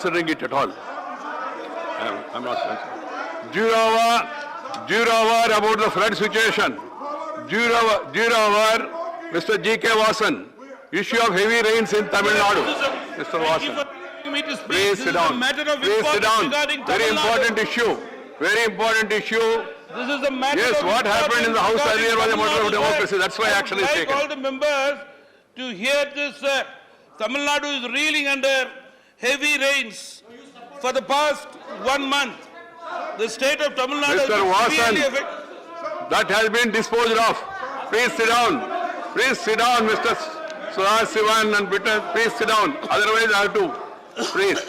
considering it at all. I'm not considering. Zero hour about the flood situation. Zero hour, Mr. G.K. Vasan. Issue of heavy rains in Tamil Nadu. Mr. Vasan. Please sit down. Please sit down. Very important issue. Very important issue. This is a matter Yes, of what happened in the House earlier was a matter of democracy. That's why action is I taken. call the members to hear this. Tamil Nadu is reeling under heavy rains for the past 1 month. The state of Tamil Nadu Mr. has been severely Vasan, affected. that has been disposed of. Please sit down. Please sit down, Mr. Suraj Sivan and Britain. Please sit down. Otherwise, I have to. Please.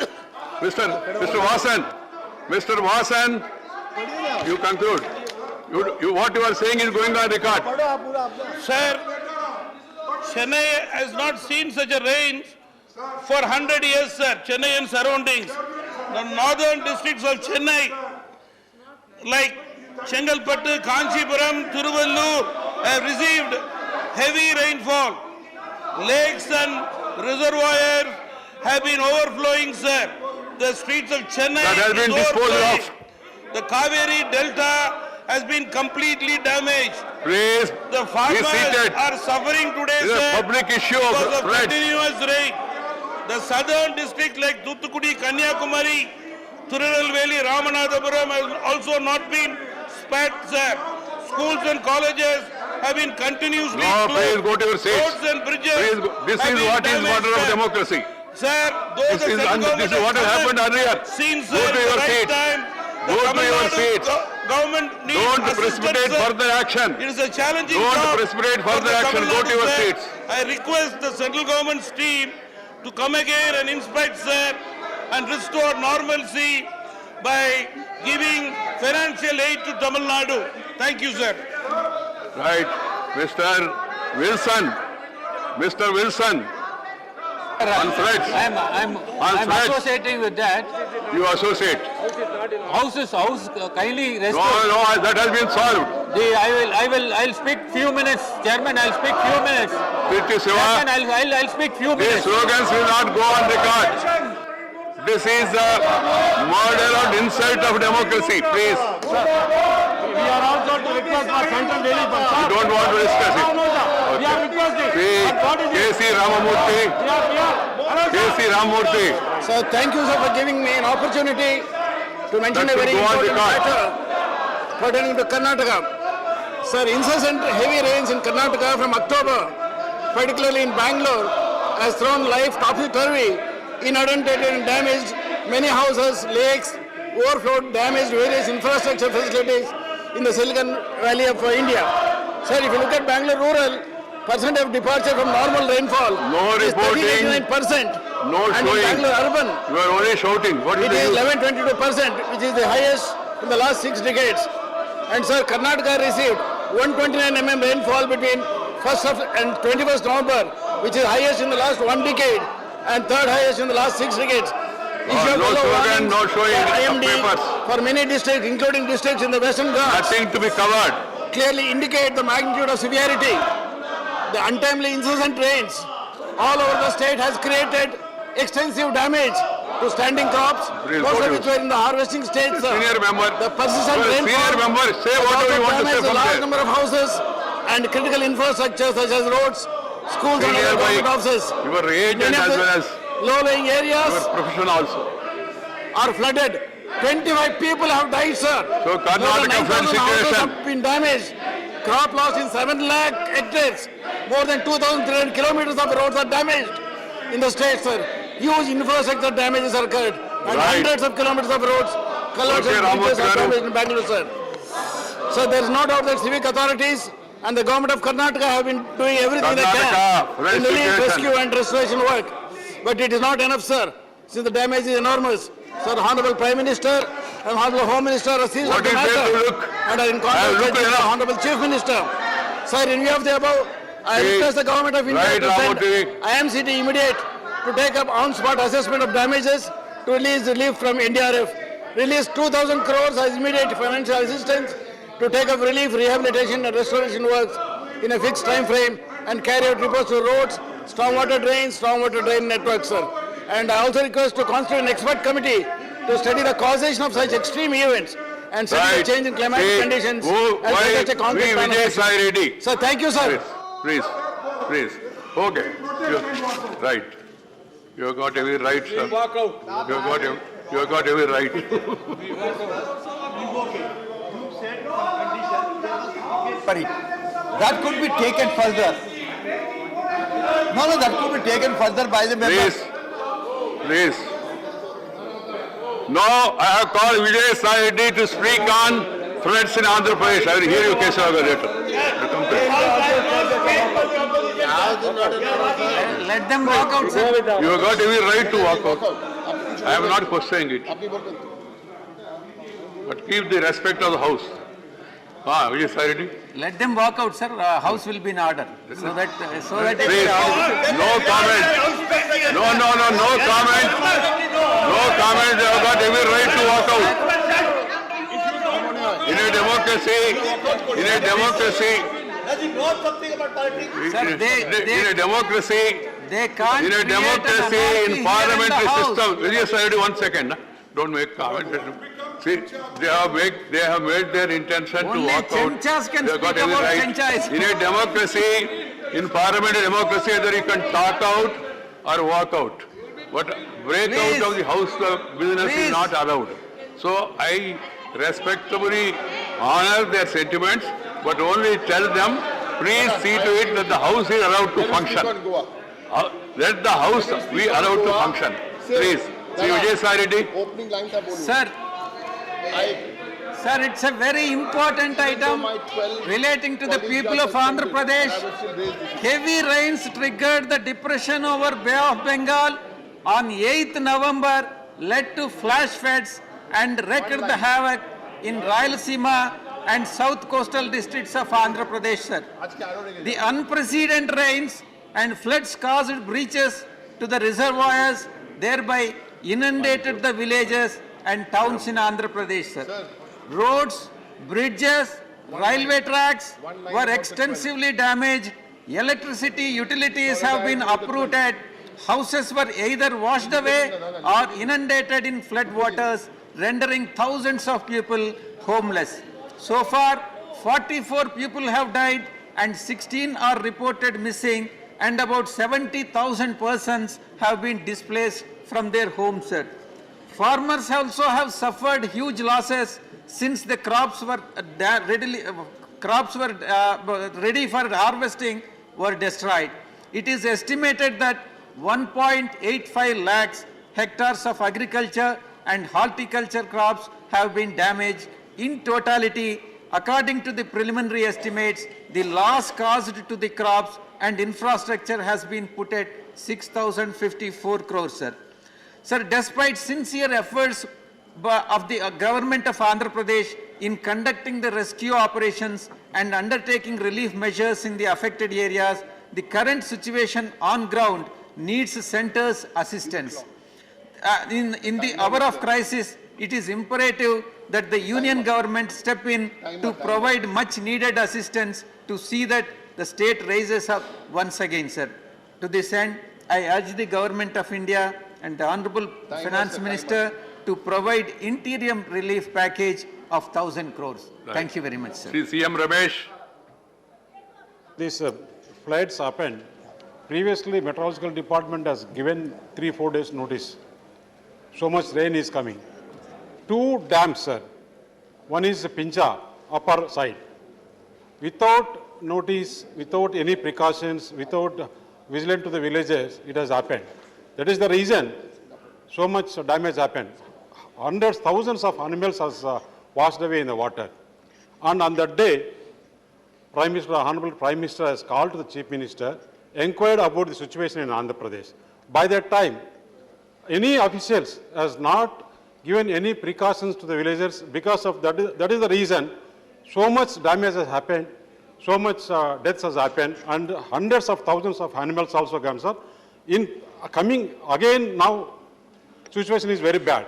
Mr. Vasan. Mr. Vasan, you conclude. What you are saying is going on record. Sir, Chennai has not seen such a rain for 100 years, sir. Chennai and surroundings. The northern districts of Chennai, like Chengalpattu, Kanchipuram, Thiruvallur, have received heavy rainfall. Lakes and reservoirs have been overflowing, sir. The streets of Chennai That has been is disposed overflowing. of. The Kaveri Delta has been completely damaged. Please The be farmers seated. are suffering today, This is a sir, public issue because of of floods. continuous rain. The southern districts like Thoothukudi, Kanyakumari, Tirunelveli, Ramanathapuram has also not been spared, sir. Schools and colleges have been continuously No, closed. please go to your seats. Roads and bridges Please go. This have is been what is damaged, matter of sir. democracy. Sir, though This the is central government what has happened earlier. Since Go to the your right seats. time, the Go to Tamil your Nadu seats. government needs Don't assistance, precipitate sir. further action. It is a challenging Don't job precipitate for further the action. Tamil Go to Nadu, your sir. seats. I request the central government's team to come again and inspect, sir, and restore normalcy by giving financial aid to Tamil Nadu. Thank you, sir. Right. Mr. Wilson. Mr. Wilson. On floods. I'm floods. associating with that. You associate. House kindly No, restore. no, that has been solved. I'll speak few minutes, Chairman. I'll speak few minutes. Priti Chairman, Siva, I'll speak few these minutes. slogans will not go on record. This is a murder and insult of democracy. Please. We are also to request for central relief. You don't want to discuss it. We are requesting. See, K.C. Ramamurthy. K.C. Ramamurthy. Sir, thank you, sir, for giving me an opportunity to mention That a very should go on important record. matter pertaining to Karnataka. Sir, incessant heavy rains in Karnataka from October, particularly in Bangalore, has thrown life topsy-turvy, inundated and damaged many houses, lakes, overflowed, damaged various infrastructure facilities in the Silicon Valley of India. Sir, if you look at Bangalore rural, percent of departure from normal rainfall No is reporting. 39%. No and showing. in Bangalore urban, You are only shouting. What is it the is use? 11.22%, which is the highest in the last 6 decades. And sir, Karnataka received 129 mm rainfall between 1st of and 21st November, which is highest in the last 1 decade and third highest in the last 6 decades. Issue of no yellow slogan, warnings no showing for of IMD papers. for many districts, including districts in the Western Ghats, Nothing to be covered. clearly indicate the magnitude of severity. The untimely incessant rains all over the state has created extensive damage to standing crops, Please most go of to- which were in the harvesting stage. sir. Senior member. The persistent You are a rainfall senior member. Say has whatever also you want to say damaged a from large there. number of houses and critical infrastructure such as roads, schools and Senior other government by offices. your age Many and of as the well as low-lying your areas profession also. are flooded. 25 people have died, sir. So Karnataka More than 9,000 flood houses situation. have been damaged. Crop loss in 7 lakh hectares. More than 2,300 kilometers of roads are damaged in the state, sir. Huge infrastructure damages are occurred. And Right. hundreds of kilometers of roads, culverts Okay, and bridges are Ramamurthy garu. damaged in Bangalore, sir. So there is no doubt that civic authorities and the government of Karnataka have been doing everything they Karnataka, can in relief, restitution. rescue and restoration work. But it is not enough, sir, since the damage is enormous. Sir, Honorable Prime Minister and Honorable Home Minister are seized What of the is there matter to look? and are in I have contact looked with the enough. Honorable Chief Minister. Sir, in view of the above, I See, request the Government of India right, to send Ramamurthy. IMCT immediate to take up on-spot assessment of damages to release relief from NDRF. Release 2,000 crores as immediate financial assistance to take up relief, rehabilitation and restoration works in a fixed time frame and carry out repairs to roads, stormwater drain networks, sir. And I also request to constitute an expert committee to study the causation of such extreme events and study Right. the change in climatic See, conditions. who- and why such a concrete we plan of Vijay action. Sai Reddy? Sir, thank you, sir. Please, please. Okay. Right. You have got every right, sir. You have got every right. Sorry. That could be taken further. No, that could be taken further by the members. Please. No, I have called Vijay Sai Reddy to speak on floods in Andhra Pradesh. I will hear you, Kesavaga, later. Let them walk out, sir. You have got every right to walk out. I am not questioning it. But keep the respect of the house. Vijay Sai Reddy? Let them walk out, sir. House will be in order. So that Please, no comment. No comment. No comment. They have got every right to walk out. In a democracy, Sir, in a democracy, they can't in a create an democracy, anarchy in here parliamentary the house. system, Vijay Sai Reddy, 1 second. Don't make comment. See, they have made their intention to Only walk out. chenchas can They have got speak every about right. chenchas. In a democracy, in parliamentary democracy, either you can talk out or walk out. But break Please. out of the house business is Please. not allowed. So I respectably honor their sentiments, but only tell them, please see to it that the house is allowed to function. Let the house be allowed to function. Please. See Vijay Sai Reddy? Opening line था बोलो Sir, sir, it's a very important item relating to the people of Andhra Pradesh. Heavy rains triggered the depression over Bay of Bengal on 8th November, led to flash floods and wreaked the havoc in Rayalaseema and south coastal districts of Andhra Pradesh, sir. The unprecedented rains and floods caused breaches to the reservoirs, thereby inundated the villages and towns in Andhra Pradesh, sir. Roads, bridges, railway tracks were extensively damaged. Electricity utilities have been uprooted. Houses were either washed away or inundated in flood waters, rendering thousands of people homeless. So far, 44 people have died and 16 are reported missing, and about 70,000 persons have been displaced from their homes, sir. Farmers also have suffered huge losses since the crops were ready for harvesting were destroyed. It is estimated that 1.85 lakhs hectares of agriculture and horticulture crops have been damaged. In totality, according to the preliminary estimates, the loss caused to the crops and infrastructure has been put at 6,054 crores, sir. Sir, despite sincere efforts of the government of Andhra Pradesh in conducting the rescue operations and undertaking relief measures in the affected areas, the current situation on ground needs center's assistance. In the hour of crisis, it is imperative that the union government step in to provide much needed assistance to see that the state raises up once again, sir. To this end, I urge the government of India and the Honorable Finance Minister to provide interim relief package of 1,000 crores. Thank you very much, sir. CM Ramesh? These floods happened. Previously, Meteorological Department has given 3-4 days notice. So much rain is coming. 2 dams, sir. One is Pincha, upper side. Without notice, without any precautions, without vigilant to the villages, it has happened. That is the reason so much damage happened. Hundreds, thousands of animals has washed away in the water. And on that day, Prime Minister, Honorable Prime Minister has called to the Chief Minister, inquired about the situation in Andhra Pradesh. By that time, any officials has not given any precautions to the villagers. Because of that is the reason so much damage has happened, so much deaths has happened, and hundreds of thousands of animals also gone, sir. In coming again now, situation is very bad.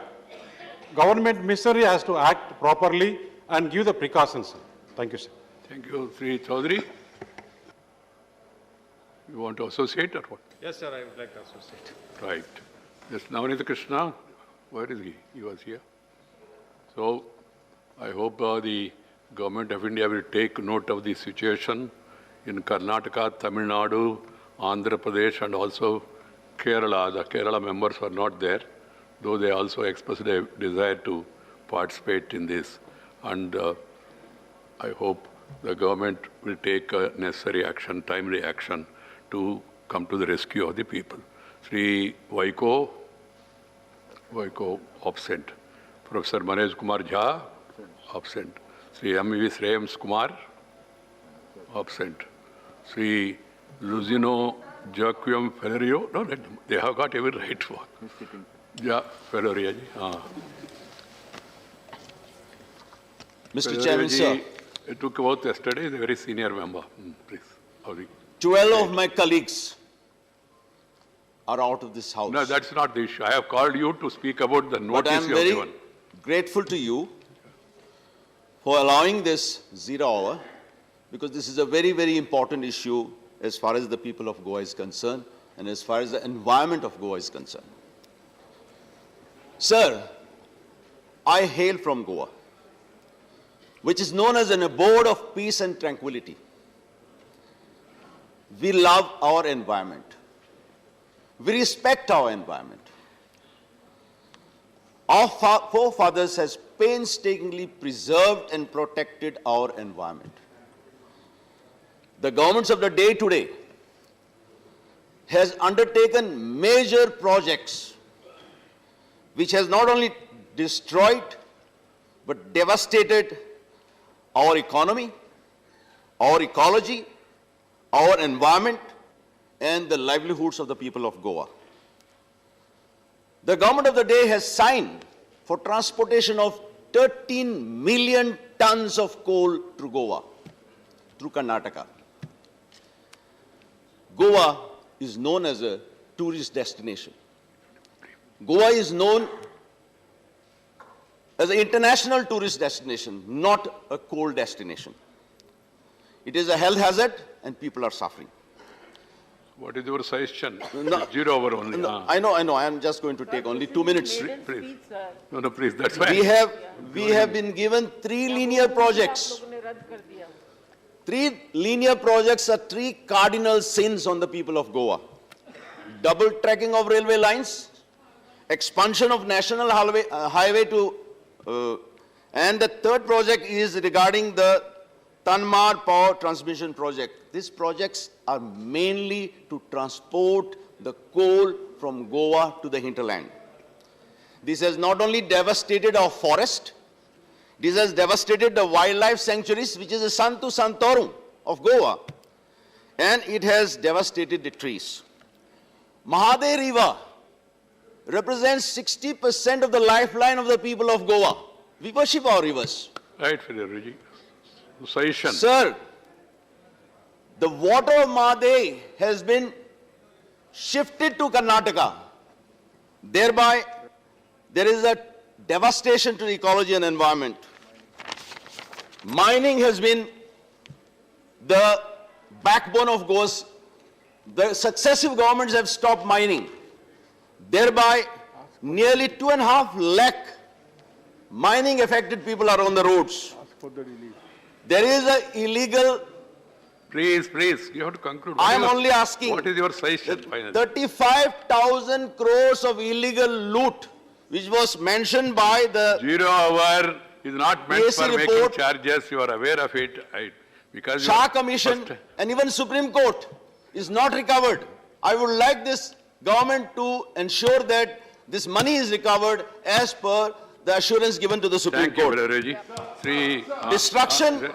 Government machinery has to act properly and give the precautions, sir. Thank you, sir. Thank you, Sri Chaudhary. You want to associate or what? Yes, sir, I would like to associate. Right. Yes, Navneet Krishna, where is he? He was here. So, I hope the government of India will take note of the situation in Karnataka, Tamil Nadu, Andhra Pradesh, and also Kerala. The Kerala members were not there, though they also expressed a desire to participate in this. And I hope the government will take necessary action, timely action, to come to the rescue of the people. Sri Vaiko absent. Professor Manoj Kumar Jha, absent. Sri M.V. Shreyams Kumar, absent. Sri Luzino Joaquim Ferrerio, no, they have got every right for. Yeah, Ferrerio ji. Mr. Chairman, sir, It took about yesterday, he's a very senior member. Please, Audi. 12 of my colleagues are out of this house. No, that's not the issue. I have called you to speak about the But notice I am you have very given. grateful to you for allowing this 0 hour, because this is a very, very important issue as far as the people of Goa is concerned and as far as the environment of Goa is concerned. Sir, I hail from Goa, which is known as an abode of peace and tranquility. We love our environment. We respect our environment. Our forefathers has painstakingly preserved and protected our environment. The governments of the day today has undertaken major projects which has not only destroyed but devastated our economy, our ecology, our environment, and the livelihoods of the people of Goa. The government of the day has signed for transportation of 13 million tons of coal through Goa, through Karnataka. Goa is known as a tourist destination. Goa is known as an international tourist destination, not a coal destination. It is a health hazard and people are suffering. What is your suggestion? No. 0 hour only. No, I know, I am just going to take only 2 minutes. Please. No, please, that's fine. We have been given 3 linear projects. 3 linear projects are 3 cardinal sins on the people of Goa. Double tracking of railway lines, expansion of national highway to, and the third project is regarding the Tanmar Power Transmission Project. These projects are mainly to transport the coal from Goa to the hinterland. This has not only devastated our forest, this has devastated the wildlife sanctuaries, which is the Santu Santorum of Goa, and it has devastated the trees. Mahade River represents 60% of the lifeline of the people of Goa. We worship our rivers. Right, Ferrerio. Suggestion. Sir, the water of Mahade has been shifted to Karnataka. Thereby, there is a devastation to the ecology and environment. Mining has been the backbone of Goa's. The successive governments have stopped mining. Thereby, nearly 2.5 lakh mining affected people are on the roads. There is an illegal. Please, you have to conclude. I am only asking. What is your suggestion, finally? 35,000 crores of illegal loot, which was mentioned by the 0 hour is not meant PSC for making report, charges. You are aware of it. Because Shah Commission, and even Supreme Court is not recovered. I would like this government to ensure that this money is recovered as per the assurance given to the Supreme Thank you, Court. Ferrerio. Sri, Destruction.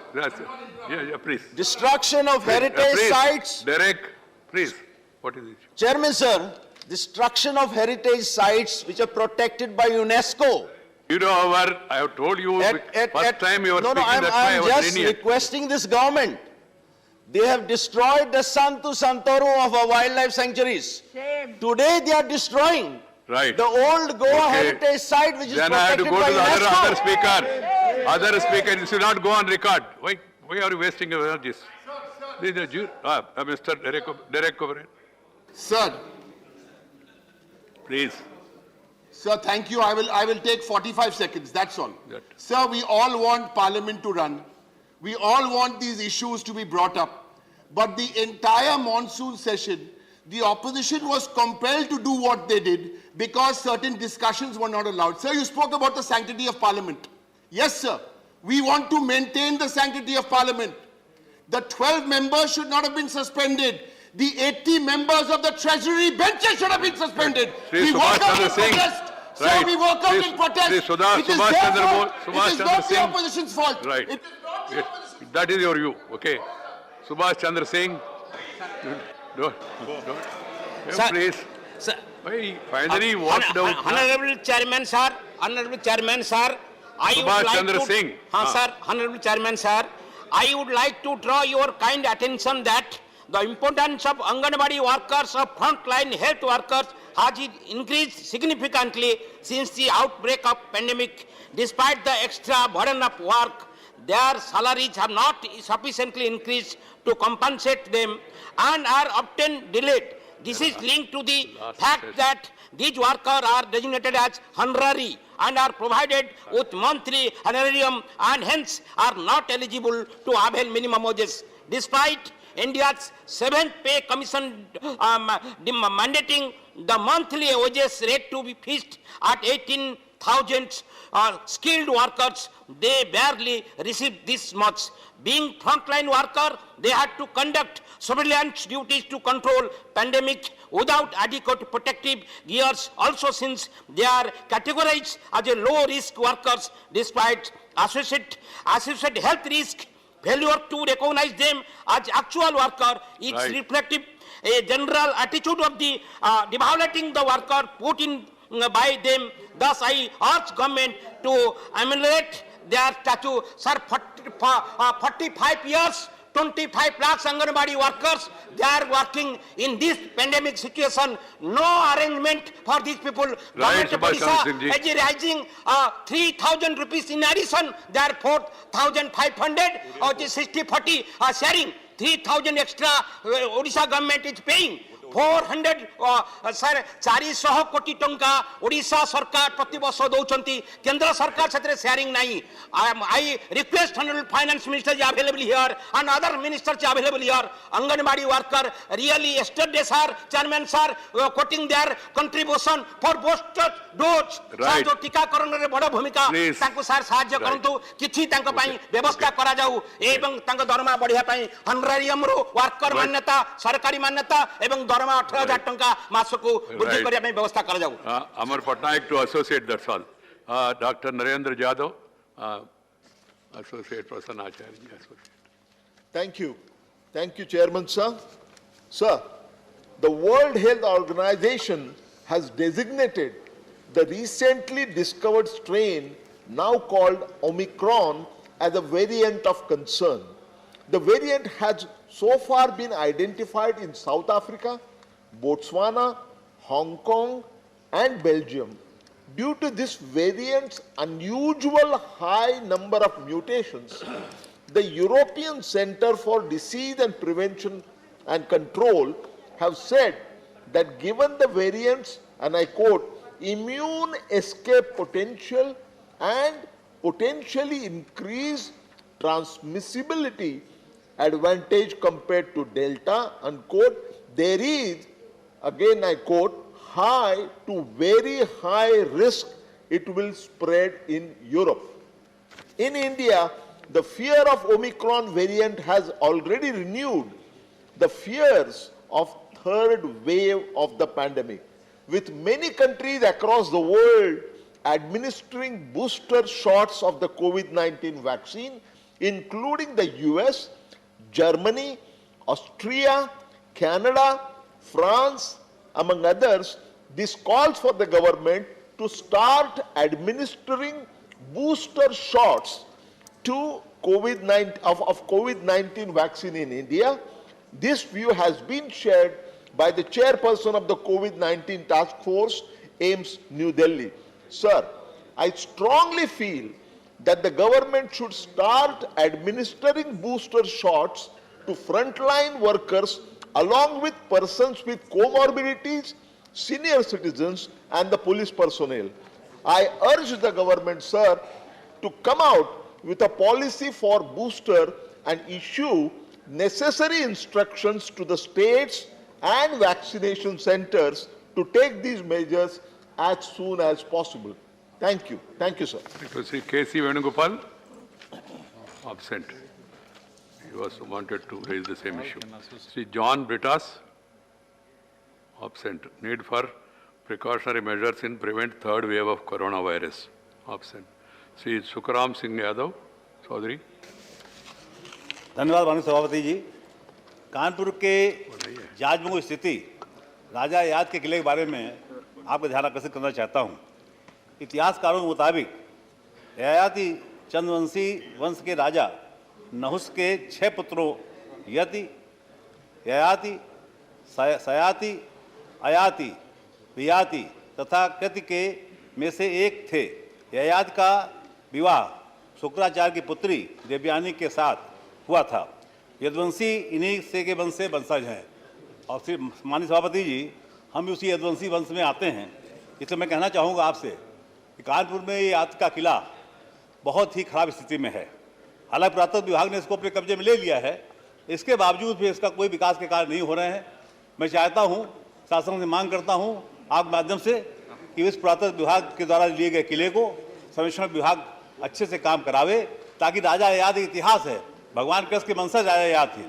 Please. Destruction of heritage Please, sites. Derek, please. What is it? Chairman, sir, destruction of heritage sites which are protected by UNESCO. 0 hour, I have told you, first time you were No, speaking, I'm that's why I was just lenient. requesting this government. They have destroyed the Santu Santorum of our wildlife sanctuaries. Today they are destroying Right. the old Goa Okay. heritage site which is Then I have to protected go by to the UNESCO. other speaker. Other speaker, you should not go on record. Why are you wasting your energies? This is Mr. Derek Coburn. Sir, Please. Sir, thank you. I will take 45 seconds. That's all. That- Sir, we all want Parliament to run. We all want these issues to be brought up. But the entire monsoon session, the opposition was compelled to do what they did because certain discussions were not allowed. Sir, you spoke about the sanctity of Parliament. Yes, sir. We want to maintain the sanctity of Parliament. The 12 members should not have been suspended. The 80 members of the Treasury benches should have been suspended. Shri We Subhash walk out Chandra in Singh. protest. Sir, Right. we walk out Shri- in protest. Shri Subhash It is Subhash their Chandra fault. Subhash It is Chandra not the Singh. opposition's fault. Right. It is not the Yes, opposition's that is your view, okay. Subhash Chandra Singh. Don't. Sir. Please. Sir, Why, finally walked out. Honorable Chairman, sir, Honorable Chairman, sir, I would Subhash like Chandra to... Singh. Sir, Honorable Chairman, sir, I would like to draw your kind attention that the importance of Anganwadi workers, of frontline health workers has increased significantly since the outbreak of pandemic. Despite the extra burden of work, their salaries have not sufficiently increased to compensate them and are often delayed. This is linked to the fact that these workers are designated as honorary and are provided with monthly honorarium and hence are not eligible to avail minimum wages. Despite India's 7th pay commission mandating the monthly wages rate to be fixed at 18,000 skilled workers, they barely receive this much. Being frontline worker, they had to conduct surveillance duties to control pandemic without adequate protective gears. Also, since they are categorized as a low-risk workers, despite associated health risk, failure to recognize them as actual worker is Right. reflective a general attitude of the devaluating the worker put in by them. Thus, I urge government to ameliorate their statute. Sir, 45 years, 25 lakhs Anganwadi workers, they are working in this pandemic situation. No arrangement for these people. Government of Subhash Chandra Singh ji. Odisha is raising 3,000 rupees in addition. They are 4,500 or 60-40 sharing. 3,000 extra Odisha government is paying. 400 sir 400 कोटी टंका ओडिशा सरकार प्रतिवर्ष दौचंती केंद्र सरकार सेतरे sharing नहीं I request honorable finance minister is available here and other ministers is available here anganwadi worker really yesterday sir chairman sir quoting their contribution for booster dose Right. जो टीकाकरण रे बड़ भूमिका Please. तांको सर साहाय्य करंतु किछि तांको पई व्यवस्था करा जाऊ एवं तांको दरमा बढ़िया पई honorarium रो वर्कर Right. मान्यता सरकारी मान्यता एवं दरमा 18,000 टंका मासको वृद्धि Right. करिया पई व्यवस्था करा जाऊ Amar Patnaik to associate, that's all. Dr. Narendra Jadhav, associate person Acharya. Associate. Thank you. Thank you, Chairman, sir. Sir, the World Health Organization has designated the recently discovered strain, now called Omicron, as a variant of concern. The variant has so far been identified in South Africa, Botswana, Hong Kong, and Belgium. Due to this variant's unusual high number of mutations, the European Centre for Disease and Prevention and Control have said that given the variant's, and I quote, immune escape potential and potentially increased transmissibility advantage compared to Delta, unquote, there is, again I quote, high to very high risk it will spread in Europe. In India, the fear of Omicron variant has already renewed the fears of third wave of the pandemic, with many countries across the world administering booster shots of the COVID-19 vaccine, including the US, Germany, Austria, Canada, France, among others. This calls for the government to start administering booster shots to COVID-19 vaccine in India. This view has been shared by the chairperson of the COVID-19 task force, AIIMS New Delhi. Sir, I strongly feel that the government should start administering booster shots to frontline workers along with persons with comorbidities senior citizens and the police personnel. I urge the government, sir, to come out with a policy for booster and issue necessary instructions to the states and vaccination centers to take these measures as soon as possible. Thank you. Thank you, sir. It was Sri K.C. Venugopal, absent. He was wanted to raise the same issue. Sri John Britas, absent. Need for precautionary measures in prevent third wave of coronavirus, absent. Sri Sukaram Singh Yadav, Chaudhary. धन्यवाद माननीय सभापति जी। कानपुर के जाजमऊ स्थिति राजा याद के किले के बारे में आपका ध्यान आकर्षित करना चाहता हूं। इतिहासकारों के मुताबिक ययाति चंद्रवंशी वंश के राजा नहुस के 6 पुत्रों यति, ययाति, सयाति, अयाति, वियाति तथा कृति के में से एक थे। ययाति का विवाह शुक्राचार्य की पुत्री देवयानी के साथ हुआ था। यदुवंशी इन्हीं से के वंश से वंशज हैं। और श्री माननीय सभापति जी, हम भी उसी यदुवंशी वंश में आते हैं। इसलिए मैं कहना चाहूँगा आपसे कि कानपुर में ये याद का किला बहुत ही खराब स्थिति में है। हालांकि पुरातत्व विभाग ने इसको अपने कब्जे में ले लिया है, इसके बावजूद भी इसका कोई विकास के कार्य नहीं हो रहे हैं। मैं चाहता हूँ, शासन से मांग करता हूँ आपके माध्यम से कि इस पुरातत्व विभाग के द्वारा लिए गए किले को सर्वेक्षण विभाग अच्छे से काम करावे, ताकि राजा याद इतिहास है, भगवान कृष्ण के वंशज राजा याद थे,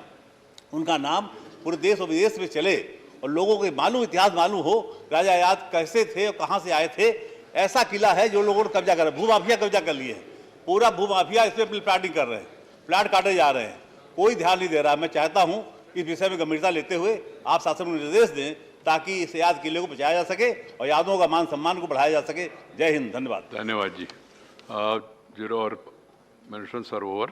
उनका नाम पूरे देश और विदेश में चले और लोगों को मालूम, इतिहास मालूम हो राजा याद कैसे थे और कहाँ से आए थे। ऐसा किला है जो लोगों ने कब्जा कर, भूमाफिया कब्जा कर लिए हैं, पूरा भूमाफिया इसमें प्लाटिंग कर रहे हैं, प्लाट काटे जा रहे हैं, कोई ध्यान नहीं दे रहा। मैं चाहता हूँ इस विषय में गंभीरता लेते हुए आप शासन को निर्देश दें ताकि इस याद किले को बचाया जा सके और यादों का मान सम्मान को बढ़ाया जा सके। जय हिंद, धन्यवाद। धन्यवाद जी। 0 और mentions are over.